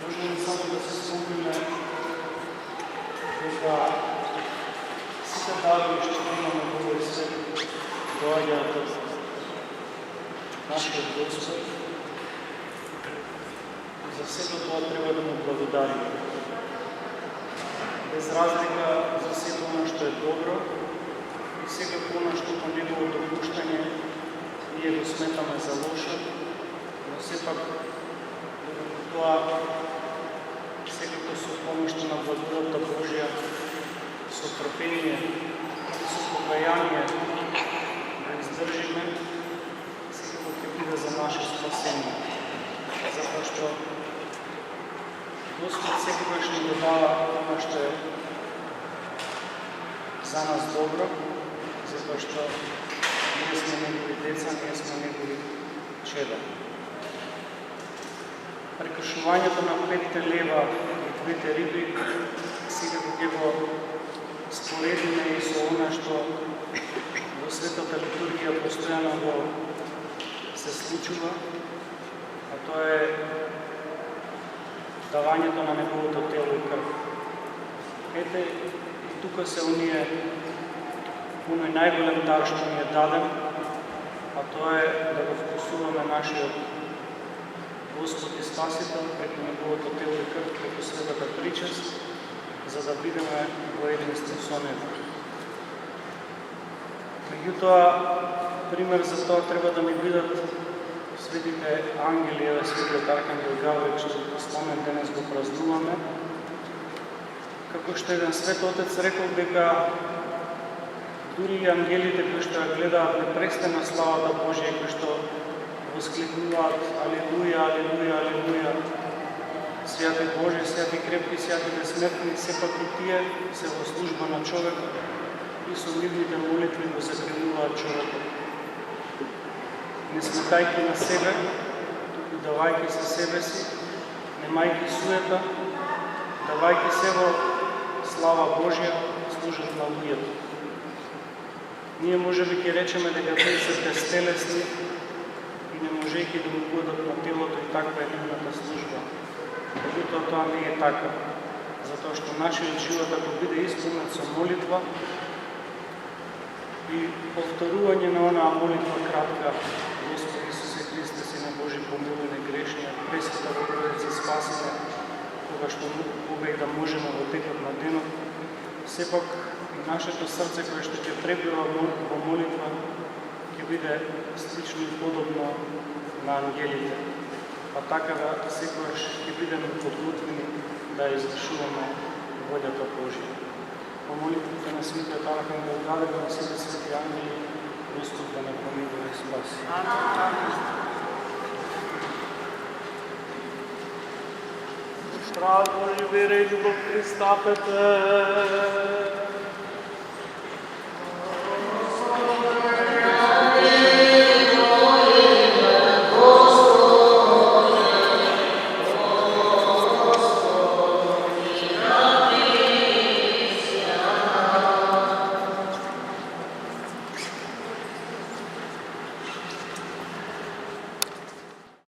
Можем само да се спомниме дека сите дарби што имаме во овој свет доаѓаат од нашиот Господ. За сето тоа треба да му благодариме. Без разлика за сето оно што е добро и секако оно што по негово допуштање ние го сметаме за лошо, но сепак тоа секако со помошта на благодата Божја, со трпение и со покаяние да издржиме, секако ќе биде за наше спасение. Затоа што Господ секогаш ни го дава оно што е за нас добро, затоа што ние сме негови деца, ние сме негови чеда. Прекршувањето на 5 лева и 2 риби секако ќе го споредиме и со она што во светата литургија постојано го се случува, а тоа е давањето на неговото тело и крв. Ете, и тука се оној најголем дар што ни е даден, а тоа е да го вкусуваме нашиот Господ и Спасител преку неговото тело и крв, преку светата причест, за да бидеме во единство со него. Меѓутоа, пример за тоа треба да ни бидат светите ангели, еве светиот архангел Гавриил, што спомен денес го празнуваме. Како што еден свет отец рекол дека дури и ангелите кои што ја гледаат непрестана славата Божја, кои што воскликнуваат Алелуја, Алелуја, Алелуја, свјати Божи, свјати крепки, свјати безсмртни, сепак и тие се во служба на човекот и со нивните молитви го закрилуваат човекот. Не сметајќи на себе, туку давајќи се себе си, немајќи суета, давајќи се во слава Божја, служат на луѓето. Ние можеби ќе речеме дека тие се безтелесни и не можејќи да му будат на телото и таква е нивната служба. Меѓутоа тоа не е така, затоа што нашиот живот ако биде исполнет со молитва и повторување на онаа молитва кратка: Господи Исусе Христе, Сине Божи, помилуј ме грешниот, Пресвета Богородица, спаси ме, кога што кога и да можеме во текот на денот, сепак и нашето срце кое што ќе трепува во молитва ќе биде слично и подобно на ангелите, па така да секогаш ќе бидеме подготвени да извршуваме волјата Божја. По молитвите на светиот архангел Гавриил, на сите свети ангели, Господ да не помилува и спаси. Здраво и вера и љубов Христа, Петре!